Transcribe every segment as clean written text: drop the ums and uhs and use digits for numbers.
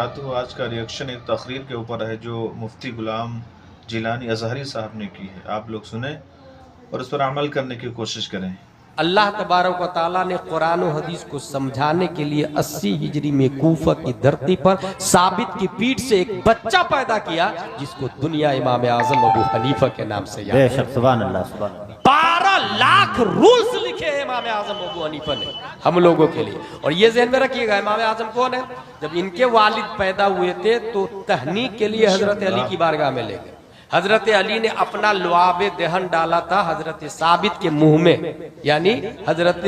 वबरकातुहू। आज का रिएक्शन एक तकरीर के ऊपर है जो मुफ्ती गुलाम जिलानी अजहरी साहब ने की है। आप लोग सुने और उस पर अमल करने की कोशिश करें। अल्लाह तबारक व तआला ने कुरान और हदीस को समझाने के लिए 80 हिजरी में कूफा की धरती पर साबित की पीठ से एक बच्चा पैदा किया जिसको दुनिया इमाम आजम अबू हनीफा के नाम से याद है। सुभान अल्लाह, सुभान अल्लाह। 12 लाख रूल्स लिखे हैं इमाम आजम अबू हनीफा ने हम लोगों के लिए। और ये ज़हन में रखिएगा, इमाम आजम कौन है? जब इनके वालिद पैदा हुए थे तो तहनीक के लिए हजरत अली की बारगाह में ले गए। हजरत अली ने अपना लुआब दहन डाला था हजरत साबित के मुंह में, यानी हजरत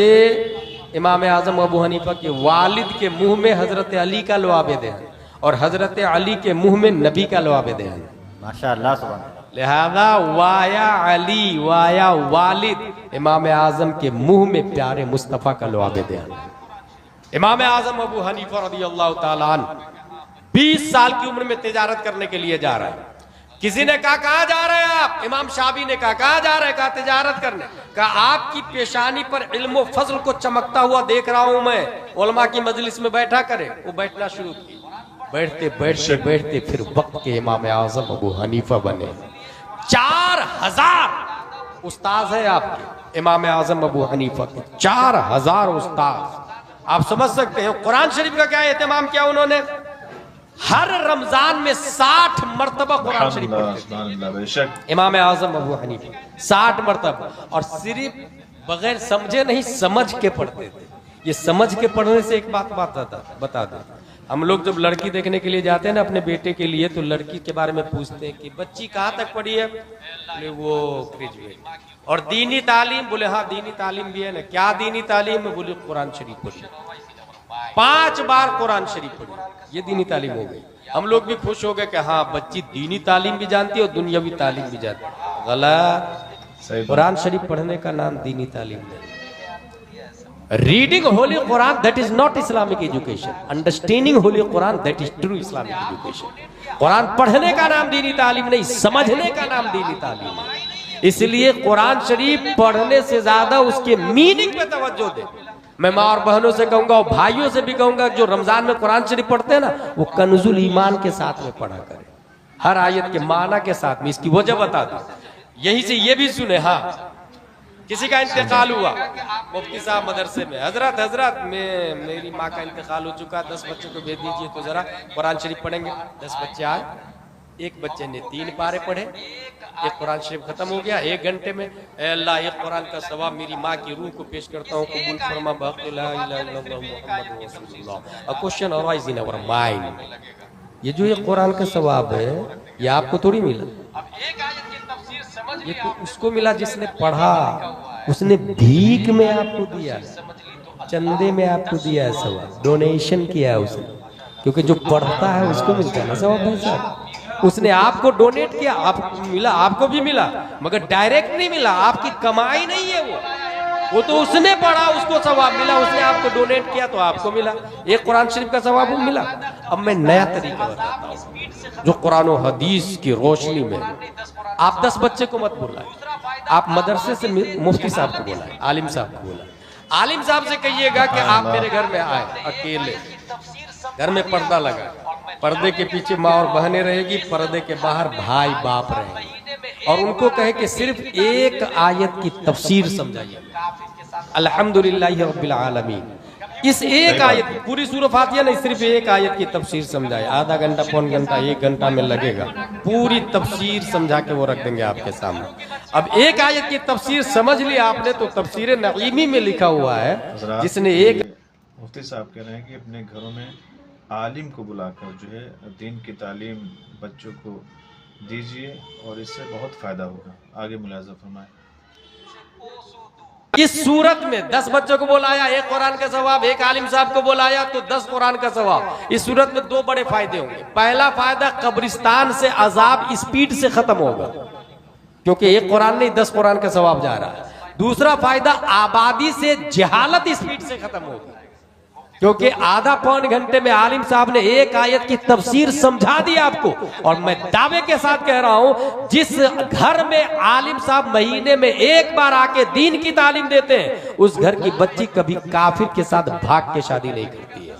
इमाम आजम अबू हनीफा के वालिद के मुंह में हजरत अली का लुआब दहन और हजरत अली के मुंह में नबी का लुआब दहन। माशाअल्लाह, सुभान अल्लाह। लिहाजा वाया अली वाया वालिद इमाम आजम के मुंह में प्यारे मुस्तफ़ा का लुआब दहन। इमाम आजम अबू हनीफा रज़ियल्लाहु ताला अन्हु 20 साल की उम्र में तिजारत करने के लिए जा रहा है। किसी ने कहा कहाँ जा रहे हैं आप? इमाम शाबी ने कहा कहाँ जा रहे हैं? कहा तिजारत करने। कहा आपकी पेशानी पर इल्म फजल को चमकता हुआ देख रहा हूं मैं, उलमा की मजलिस में बैठा करे। वो बैठना शुरू किया, बैठते बैठते बैठते फिर वक्त के इमाम आजम अबू हनीफा बने। 4000 उस्ताद है आपके इमाम आजम अबू हनीफा के, 4000 उस्ताद। आप समझ सकते हैं कुरान शरीफ का क्या एहतमाम किया उन्होंने। हर रमजान में 60 मरतबा कुरान शरीफ पढ़ते थे इमाम आजम अबू हनीफा, 60 मरतबा। और सिर्फ बगैर समझे नहीं, समझ के पढ़ते थे। ये समझ के पढ़ने से एक बात बता दो, हम लोग जब लड़की देखने के लिए जाते हैं ना अपने बेटे के लिए, तो लड़की के बारे में पूछते हैं कि बच्ची कहाँ तक पढ़ी है? बोले वो ग्रेजुएट। और दीनी तालीम? बोले हाँ दीनी तालीम भी है ना। क्या दीनी तालीम है? बोले कुरान शरीफ पढ़ी, 5 बार कुरान शरीफ पढ़ी, ये दीनी तालीम हो गई। हम लोग भी खुश हो गए कि हाँ बच्ची दीनी तालीम भी जानती है और दुनियावी तालीम भी जानती है। गलत। कुरान शरीफ पढ़ने का नाम दीनी तालीम नहीं। Reading Holi Quran that is not Islamic education, understanding Holi Quran that is true Islamic education. Quran पढ़ने का नाम दीनी तालीम नहीं, समझने का नाम दीनी तालीम है। इसलिए कुरान शरीफ पढ़ने से ज्यादा उसके मीनिंग पे तवज्जो दे। मैं माँ और बहनों से कहूंगा और भाइयों से भी कहूंगा जो रमजान में कुरान शरीफ पढ़ते हैं ना, वो कन्जुल ईमान के साथ में पढ़ा करें, हर आयत के माना के साथ में। इसकी वजह बता दो, यही से ये भी सुने। हाँ किसी का इंतकाल हुआ मुफ्ती साहब मदरसे में, हजरत मेरी माँ का इंतकाल हो चुका, 10 बच्चों को भेज दीजिए तो जरा कुरान शरीफ पढ़ेंगे। 10 बच्चे आए, एक बच्चे ने 3 पारे पढ़े, एक कुरान शरीफ खत्म हो गया 1 घंटे में। अल्लाह एक कुरान का सवाब मेरी माँ की रूह को पेश करता हूँ, कबूल फरमा बहक़ ला इलाहा इल्लल्लाह मुहम्मद रसूलुल्लाह। A question arise in our mind, ये जो ये कुरान का सवाब है ये आपको थोड़ी मिला, ये तो उसको मिला जिसने पढ़ा, उसने भीख में आपको दिया, चंदे में आपको दिया है सवाब, डोनेशन किया है उसने। क्योंकि जो पढ़ता है उसको मिलता है ना सवाब भाई साहब। उसने आपको डोनेट किया, आपको मिला, आपको भी मिला, मगर डायरेक्ट नहीं मिला, आपकी कमाई नहीं है वो तो उसने पढ़ा उसको सवाब मिला, उसने आपको डोनेट किया तो आपको मिला, एक कुरान शरीफ का सवाब मिला। अब मैं नया तरीका बताता हूँ जो कुरान और हदीस की रोशनी में। आप 10 बच्चे को मत बुलाएं, आप मदरसे से मुफ्ती साहब को बुलाएं, आलिम साहब को बुलाएं। आलिम साहब से कहिएगा कि आप मेरे घर में आए, अकेले, घर में पर्दा लगा, पर्दे के पीछे माँ और बहनें रहेगी, पर्दे के बाहर भाई बाप रहेंगे, और उनको कहे कि सिर्फ एक आयत की तफसीर समझाइए, अल्हम्दुलिल्लाहि रब्बिल आलमीन। इस एक आयत, पूरी सूरह फातिहा नहीं, सिर्फ एक आयत की तफसीर समझाए। आधा घंटा, पौन घंटा, 1 घंटा में लगेगा, पूरी तफसीर समझा के वो रख देंगे आपके सामने। अब एक आयत की तफसीर समझ लिया आपने तो तफसीर नईमी में लिखा हुआ है, जिसने एक। मुफ्ती साहब कह रहे हैं कि अपने घरों में आलिम को बुलाकर जो है दीन की तालीम बच्चों को दीजिए और इससे बहुत फायदा होगा। आगे मुलाज़ा फरमाएं। इस सूरत में 10 बच्चों को बुलाया, एक कुरान का सवाब, एक आलिम साहब को बुलाया तो 10 कुरान का सवाब। इस सूरत में 2 बड़े फायदे होंगे। पहला फायदा, कब्रिस्तान से अजाब स्पीड से खत्म होगा, क्योंकि एक कुरान नहीं 10 कुरान का सवाब जा रहा है। दूसरा फायदा, आबादी से जहालत स्पीड से खत्म होगी, क्योंकि आधा पौन घंटे में आलिम साहब ने एक आयत की तफसीर समझा दी आपको। और मैं दावे के साथ कह रहा हूं, जिस घर में आलिम साहब महीने में 1 बार आके दीन की तालीम देते हैं, उस घर की बच्ची कभी काफिर के साथ भाग के शादी नहीं करती है,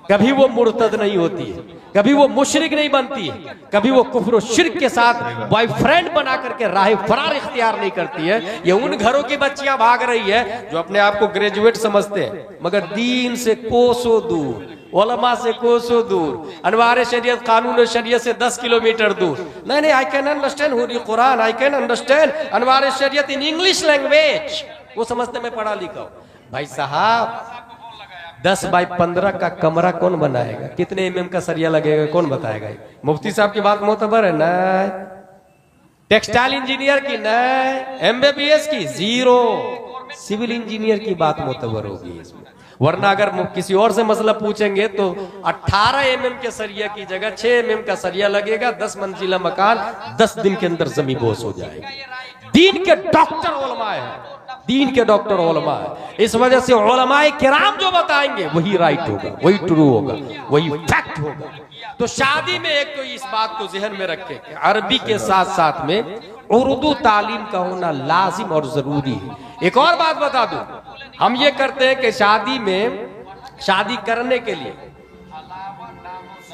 कभी वो मुर्तद नहीं होती है। कभी वो मुशरिक नहीं बनती है, कभी वो कुफ्र और शिर्क के साथ बॉयफ्रेंड बना करके राह फरार इख्तियार नहीं करती है। ये उन घरों की बच्चियां भाग रही है जो अपने आप को ग्रेजुएट समझते हैं, मगर दीन से कोसों दूर, उलमा से कोसों दूर, अनवार शरीयत कानून शरीयत से 10 किलोमीटर दूर। नहीं, I can understand holy Quran, I can understand Anwar Shariat in English language, वो समझते मैं पढ़ा लिखा हूं। भाई साहब 10 बाई 15 का कमरा कौन बनाएगा? कितने एमएम का सरिया लगेगा कौन बताएगा? मुफ्ती साहब की बात मोतबर है ना? टेक्सटाइल इंजीनियर की ना, एमबीबीएस की जीरो, सिविल इंजीनियर की बात मोतबर होगी इसमें। वरना अगर किसी और से मसला पूछेंगे तो 18 एमएम के सरिया की जगह 6 एमएम का सरिया लगेगा, 10 मंजिला मकान 10 दिन के अंदर जमीन बोस हो जाएगा। दीन के डॉक्टर उलमा है, दीन के डॉक्टर उलमा है। इस वजह से उलमाए किराम जो बताएंगे वही राइट होगा, वही ट्रू होगा, वही फैक्ट होगा। तो शादी में एक तो इस बात को जहन में रखें कि अरबी के साथ साथ में उर्दू तालीम का होना लाजिम और जरूरी है। एक और बात बता दूं, हम ये करते हैं कि शादी में, शादी करने के लिए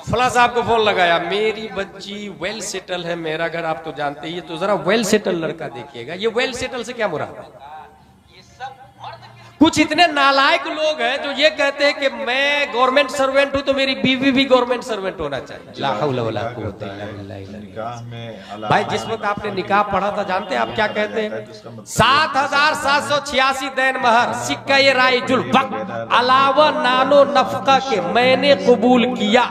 फला साहब को फोन लगाया, मेरी बच्ची वेल सेटल है, मेरा घर आप तो जानते ही, तो जरा वेल सेटल लड़का देखिएगा। ये वेल सेटल से क्या मुराद है? कुछ इतने नालायक लोग हैं जो ये कहते हैं कि मैं गवर्नमेंट सर्वेंट हूं तो मेरी बीवी भी गवर्नमेंट सर्वेंट होना चाहिए। ला हौला वला कुव्वता इल्ला बिल्लाह। भाई जिस वक्त आपने निकाह पढ़ा था, जानते हैं आप क्या कहते हैं? 7,786 दैन महर, सिक्का ये राइजुल वक्त अलावा नानो नफका के मैंने कबूल किया।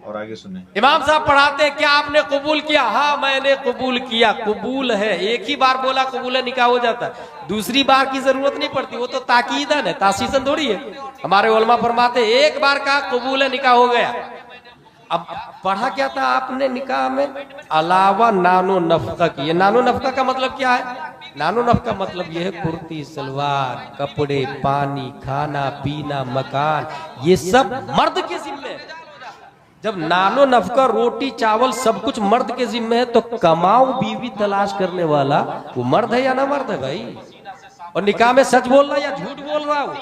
और आगे सुने, इमाम साहब पढ़ाते हैं क्या आपने कबूल किया? हाँ मैंने कबूल किया। कबूल है, एक ही बार बोला कबूल है, निकाह हो जाता है, दूसरी बार की जरूरत नहीं पड़ती। वो तो ताकीदन है, तासीसन थोड़ी है। हमारे उलमा फरमाते एक बार का कबूल है, निकाह हो गया। अब पढ़ा क्या था आपने निकाह में? अलावा नानो नफका की। ये नानो नफका का मतलब क्या है? नानो नफका मतलब ये है कुर्ती सलवार, कपड़े, पानी, खाना पीना, मकान, ये सब मर्द के जिम्मे है। जब नानो नफका रोटी चावल सब कुछ मर्द के जिम्मे है तो कमाऊ बीवी तलाश करने वाला वो मर्द है या ना मर्द है भाई? और निकाह में सच बोल रहा है या झूठ बोल रहा हूं?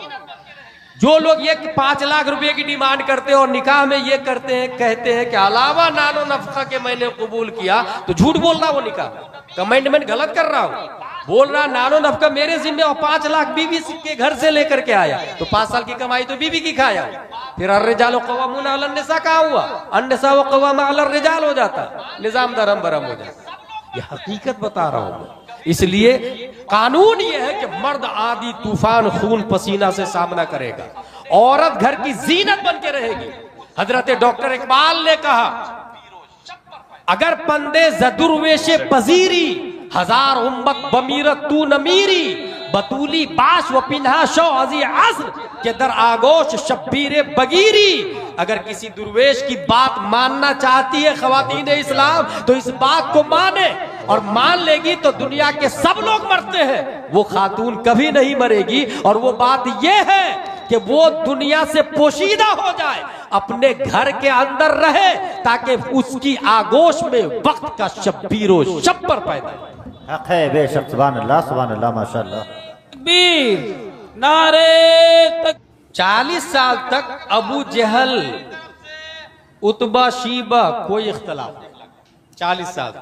जो लोग ये 5 लाख रुपए की डिमांड करते हैं और निकाह में ये करते हैं, कहते हैं कि अलावा नानो नफका के मैंने कबूल किया, तो झूठ बोल रहा वो निकाह, कमेंटमेंट गलत कर रहा हूं। बोल रहा नानो नफका मेरे जिम्मे और 5 लाख बीवी के घर से लेकर के आया, तो 5 साल की कमाई तो बीवी की खाया। फिर अर्रिजाल क़वामून अलन निसा कहां हुआ? अन्निसा व क़वाम अलन रिजाल हो जाता, निजाम दरम बरम हो जाता। ये हकीकत बता रहा हूं मैं। इसलिए कानून ये है कि मर्द आदि तूफान खून पसीना से सामना करेगा, औरत घर की जीनत बन के रहेगी। हजरत डॉक्टर इकबाल ने कहा, अगर पंदे जदुर्वेशे पजीरी हजार उम्मत बमीरत तू नमीरी, बतूली बाश व पिन्हा शो अजी अज़्र के दर आगोश शब्बीर बगीरी। अगर किसी दुर्वेश की बात मानना चाहती है ख़वातीन इस्लाम तो इस बात को माने, और मान लेगी तो दुनिया के सब लोग मरते हैं, वो खातून कभी नहीं मरेगी। और वो बात ये है कि वो दुनिया से पोशीदा हो जाए, अपने घर के अंदर रहे, ताकि उसकी आगोश में वक्त का शब्बीरो शब्बर पैदा हो। हक है बेशक, सुभान अल्लाह माशाअल्लाह। तकबीर, नारे तक। 40 साल तक अबू जहल, उतबा, शीबा कोई इख्तलाफ नहीं। 40 साल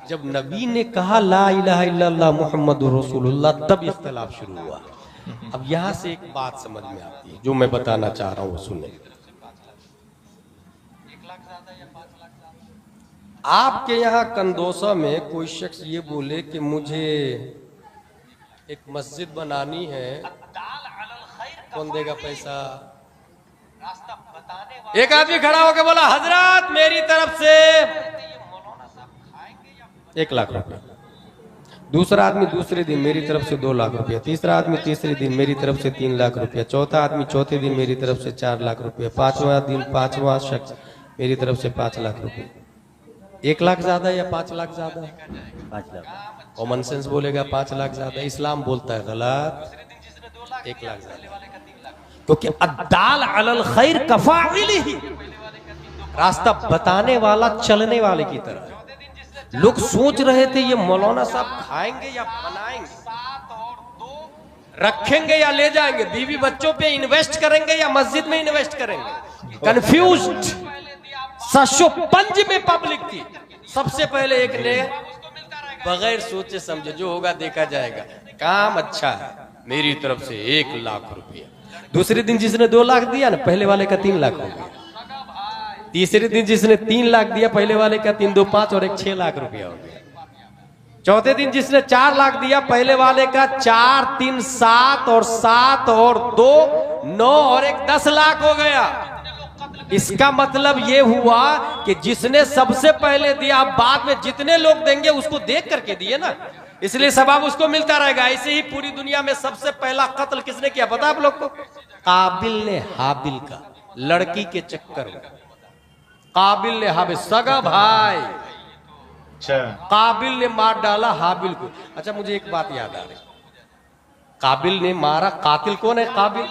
जब नबी ने कहा ला इलाहा इल्लल्लाह मुहम्मदुर रसूलुल्लाह, तब इख्तलाफ शुरू हुआ। अब यहां से एक बात समझ में आती है जो मैं बताना चाह रहा हूं, सुने। आपके यहाँ कंदोसा में कोई शख्स ये बोले कि मुझे एक मस्जिद बनानी है, कौन देगा पैसा? एक आदमी खड़ा होकर बोला, हजरत मेरी तरफ से 1 लाख रुपए। दूसरा आदमी दूसरे दिन मेरी तरफ से 2 लाख रुपया। तीसरा आदमी तीसरे दिन मेरी तरफ से 3 लाख रुपया। चौथा आदमी चौथे दिन मेरी तरफ से 4 लाख रुपया। पांचवा शख्स मेरी तरफ से 5 लाख रुपया। 1 लाख ज्यादा या 5 लाख ज्यादा? 5 लाख। कॉमन सेंस बोलेगा 5 लाख ज्यादा, इस्लाम बोलता है गलत, 1 लाख ज्यादा। क्योंकि अद्दाल अलल खैर कफाइलिही, रास्ता बताने वाला चलने वाले की तरह। लोग सोच रहे थे ये मौलाना साहब खाएंगे या बनाएंगे, रखेंगे या ले जाएंगे, बीवी बच्चों पे इन्वेस्ट करेंगे या मस्जिद में इन्वेस्ट करेंगे। कंफ्यूज्ड। 605 में पब्लिक थी। सबसे पहले एक ने बगैर सोचे समझे जो होगा देखा जाएगा, काम अच्छा है, मेरी तरफ से 1 लाख रुपया। दूसरे दिन जिसने 2 लाख दिया ना, पहले वाले का 3 लाख हो गया। तीसरे दिन जिसने 3 लाख दिया, पहले वाले का 3 2 5 और 1 6 लाख रुपया हो गया। चौथे दिन जिसने 4 लाख दिया, पहले वाले का 4 3 7 और 7 और 2 9 और 1 10 लाख हो गया। इसका मतलब ये हुआ कि जिसने सबसे पहले दिया, बाद में जितने लोग देंगे उसको देख करके दिए ना, इसलिए सवाब उसको मिलता रहेगा। ऐसे ही पूरी दुनिया में सबसे पहला कत्ल किसने किया पता आप लोग को? काबिल ने हाबिल का, लड़की के चक्कर में। काबिल ने हाबिल, सगा भाई, अच्छा काबिल ने मार डाला हाबिल को। अच्छा मुझे एक बात याद आ रही, काबिल ने मारा, कातिल कौन है? काबिल।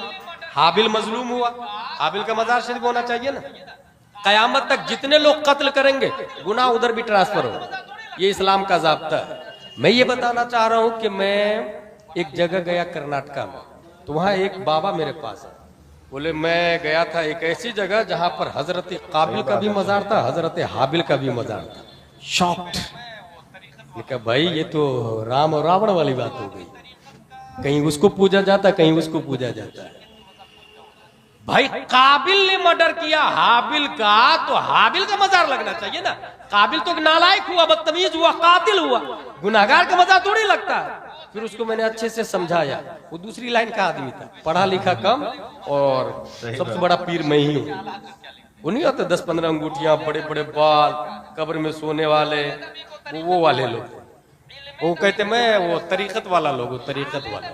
हाबिल मजलूम हुआ, हाबिल का मजार शरीफ होना चाहिए ना। कयामत तक जितने लोग कत्ल करेंगे गुनाह उधर भी ट्रांसफर होगा, ये इस्लाम का ज़ाब्ता है। मैं ये बताना चाह रहा हूं कि मैं एक जगह गया कर्नाटका में, तो वहां एक बाबा मेरे पास है, बोले मैं गया था एक ऐसी जगह जहां पर हजरत काबिल का भी मजार था, हजरत हाबिल का भी मजार था। शॉक्ड, कहा भाई ये तो राम और रावण वाली बात हो गई, कहीं उसको पूजा जाता कहीं उसको पूजा जाता है। भाई काबिल ने मर्डर किया हाबिल का, तो हाबिल का मजार लगना चाहिए ना। काबिल तो नालायक हुआ, बदतमीज हुआ, कातिल हुआ, गुनाहगार का मजार थोड़ी लगता है। फिर उसको मैंने अच्छे से समझाया, वो दूसरी लाइन का आदमी था, पढ़ा लिखा कम और सबसे बड़ा पीर मैं ही हूँ। वो नहीं होते 10-15 अंगूठियां, बड़े बड़े बाल, कब्र में सोने वाले, वो वाले लोग। वो कहते मैं वो तरीकत वाला लोग, वो तरीकत वाला।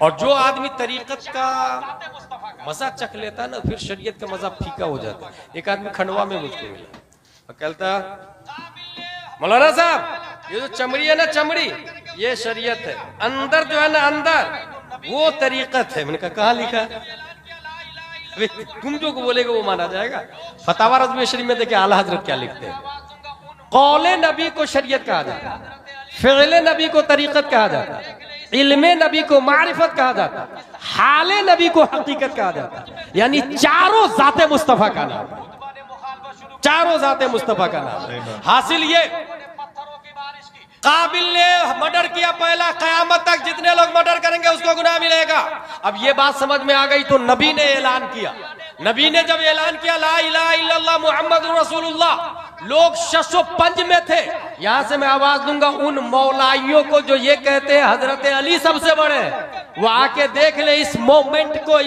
और जो आदमी तरीकत का मजा चख लेता है ना, फिर शरीयत का मजा फीका हो जाता है। एक आदमी खंडवा में मुझको मिला, कहता मौलाना साहब ये जो चमड़ी है ना, चमड़ी ये शरीयत है, अंदर जो है ना अंदर वो तरीकत है। मैंने कहा कहाँ लिखा? तुम जो बोलेगा वो माना जाएगा। फतावा रज़्वी शरीफ में देखिए आला हजरत क्या लिखते हैं, कौले नबी को शरीयत कहा जाता है, फ़िअले नबी को तरीकत कहा जाता है, इल्मे नबी को मारिफत कहा जाता है, हाले नबी को हकीकत कहा जाता है। यानी चारों ज़ाते मुस्तफा का नाम है, चारों ज़ाते मुस्तफा का नाम है। हासिल ये काबिल ने मर्डर किया पहला, कयामत तक जितने लोग मर्डर करेंगे उसको गुनाह मिलेगा। अब ये बात समझ में आ गई तो नबी ने ऐलान किया। नबी ने जब ऐलान किया ला इलाहा इल्लल्लाह मुहम्मदुर रसूलुल्लाह, लोग 605 में थे। यहां से मैं आवाज दूंगा उन मौलाइयों को जो ये कहते हैं हजरत अली सबसे बड़े हैं, वो आके देख ले इस मोमेंट को,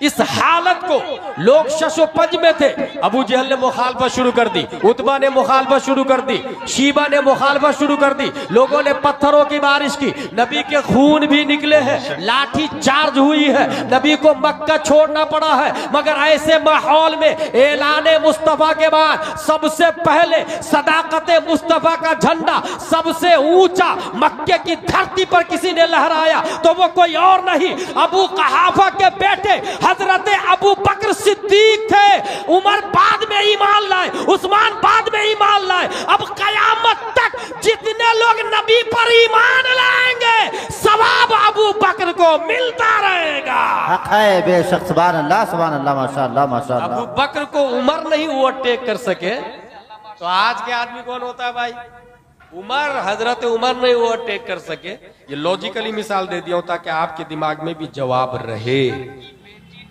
इस हालत को। लोग 605 में थे। अबू जहल ने मुखालफत शुरू कर दी, उतबा ने मुखालफत शुरू कर दी, शीबा ने मुखालफत शुरू कर दी, लोगों ने पत्थरों की बारिश की, नबी के खून भी निकले हैं, लाठी चार्ज हुई है, नबी को मक्का छोड़ना पड़ा है। मगर ऐसे माहौल में ऐलाने मुस्तफा के बाद सबसे पहले सदाकते मुस्तफा का झंडा सबसे ऊंचा मक्के की धरती पर किसी ने लहराया तो वो कोई और नहीं, अबू कहाफा के बेटे हजरत अबू बकर सिद्दीक थे। उमर बाद में ईमान लाए, उस्मान बाद में ईमान लाए। अब कयामत तक जितने लोग नबी पर ईमान लाएंगे सवाब अबू बकर को मिलता रहेगा। हक है बेशक, सुभान अल्लाह सुभान अल्लाह, माशाअल्लाह माशाअल्लाह। अबू बकर को उमर नहीं ओवरटेक कर सके तो आज के आदमी कौन होता है भाई? उमर, हजरत उमर नहीं ओवरटेक कर सके। ये लॉजिकली मिसाल दे दिया हूं ताकि आपके दिमाग में भी जवाब रहे।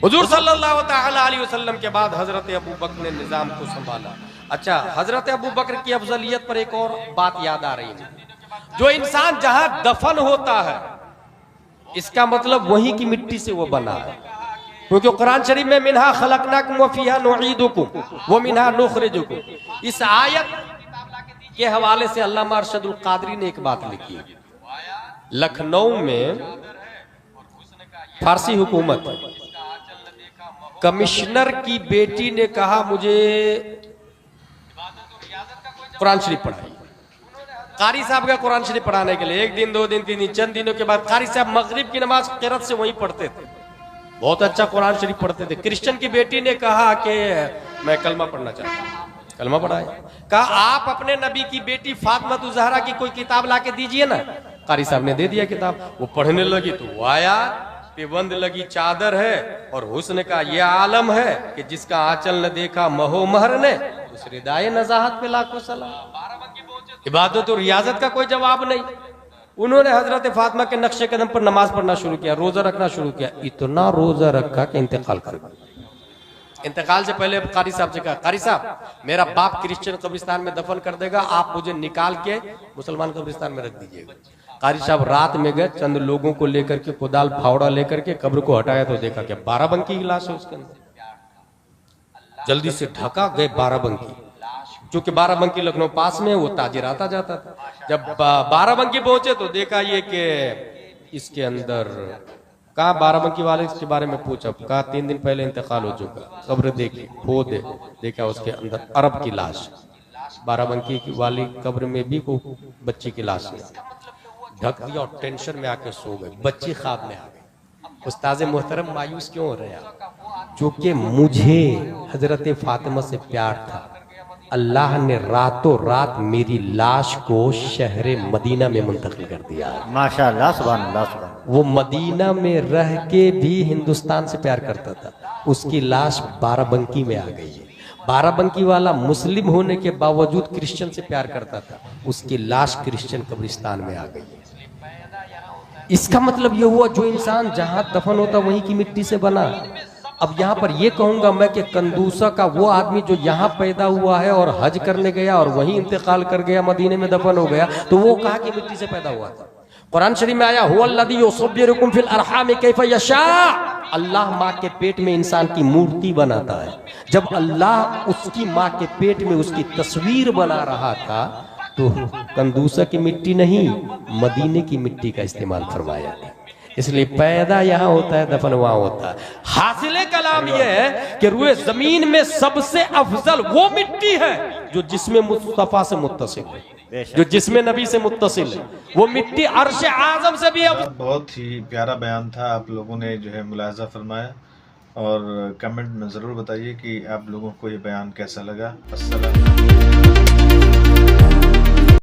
हुजूर सल्लल्लाहु तआला अलैहि वसल्लम के बाद हजरत अबू बकर ने निजाम को संभाला। अच्छा, हजरत अबू बकर की अफजलियत पर एक और बात याद आ रही है, जो इंसान जहां दफन होता है इसका मतलब वहीं की मिट्टी से वो बना है, क्योंकि कुरान शरीफ में मिन्हा खलकनाकुम व फीहा नुईदुकुम व मिन्हा नुखरिजुकुम, इस आयत के हवाले से अल्लामा अरशदुल कादरी ने एक बात लिखी है। लखनऊ में फारसी हुकूमत, कमिश्नर की बेटी ने कहा मुझे कुरान शरीफ पढ़ाई। कारी साहब का कुरान शरीफ पढ़ाने के लिए 1 दिन 2 दिन 3 दिन, चंद दिनों के बाद कारी साहब मगरिब की नमाज क़िरात से वहीं पढ़ते थे, बहुत अच्छा कुरान शरीफ पढ़ते थे। क्रिश्चियन की बेटी ने कहा कि मैं कलमा पढ़ना चाहता हूँ, कलमा पढ़ाए। कहा आप अपने नबी की बेटी फातिमा ज़हरा की कोई किताब ला के दीजिए ना। कारी साहब ने दे दिया किताब, वो पढ़ने लगी तो वो आया, पे बंद लगी चादर है और हुस्न का ये आलम है कि जिसका आंचल न देखा महो महर ने, उस रिदाए नजाहत पे लाखों सलाम। इबादत और रियाजत का कोई जवाब नहीं। उन्होंने हजरत फातिमा के नक्शे कदम पर नमाज पढ़ना शुरू किया, रोजा रखना शुरू किया। इतना रोजा रखा कि इंतकाल कर गया। इंतकाल से पहले कारी साहब से कहा, कारी साहब मेरा बाप क्रिश्चियन कब्रिस्तान में दफन कर देगा, आप मुझे निकाल के मुसलमान कब्रिस्तान में रख दीजिएगा। कारी साहब रात में गए, चंद लोगों को लेकर के कुदाल फावड़ा लेकर के कब्र को हटाया तो देखा कि 12 बंकी की लाश है उसके अंदर। जल्दी से ढका, गए 12 बंकी, क्योंकि 12 बंकी लखनऊ पास में, वो ताजिर आता जाता था। जब 12 बंकी पहुंचे तो देखा ये कि इसके अंदर कहा 12 बंकी वाले इसके बारे में पूछा, कहा 3 दिन पहले इंतकाल हो चुका। कब्र देखी, खोदे, देखा उसके अंदर अरब की लाश। 12 बंकी वाली कब्र में भी कोई बच्ची की लाश नहीं। ढक दिया और टेंशन में आके सो गए। बच्ची ख्वाब में आ गई। उस्ताद मोहतरम मायूस क्यों हो रहे हैं आप? क्योंकि मुझे हजरत फातिमा से प्यार था। अल्लाह ने रातों रात मेरी लाश को शहर मदीना में मुंतकिल कर दिया। माशाअल्लाह, सुभान अल्लाह, सुभान। वो मदीना में रह के भी हिंदुस्तान से प्यार करता था। उसकी लाश 12 बंकी में आ गई है। 12 बंकी वाला मुस्लिम होने के बावजूद क्रिश्चियन से प्यार करता था। उसकी लाश क्रिश्चियन कब्रिस्तान में आ गई है। इसका मतलब ये हुआ जो इंसान जहां दफन होता वहीं की मिट्टी से बना। अब यहाँ पर ये कहूंगा मैं कि कंदूसा का वो आदमी जो यहाँ पैदा हुआ है और हज करने गया और वहीं इंतकाल कर गया, मदीने में दफन हो गया, तो वो कहा कि मिट्टी से पैदा हुआ था। कुरान शरीफ में आया, हुवल्लज़ी युसव्विरुकुम फिल अरहाम कैफ़ यशा। अल्लाह माँ के पेट में इंसान की मूर्ति बनाता है। जब अल्लाह उसकी माँ के पेट में उसकी तस्वीर बना रहा था तो कंदूसा की मिट्टी नहीं, मदीने की मिट्टी का इस्तेमाल फरमाया। इसलिए पैदा यहाँ होता है, दफन वहां होता है। हासिले कलाम यह है कि रुए जमीन में सबसे अफजल वो मिट्टी है जो जिसमें मुस्तफा से मुत्तसिल है, जो जिसमें नबी से मुत्तसिल है। वो मिट्टी अर्श आजम से भी बहुत ही प्यारा बयान था। आप लोगों ने जो है मुलाहजा फरमाया और कमेंट में ज़रूर बताइए कि आप लोगों को ये बयान कैसा लगा। अस्सलाम।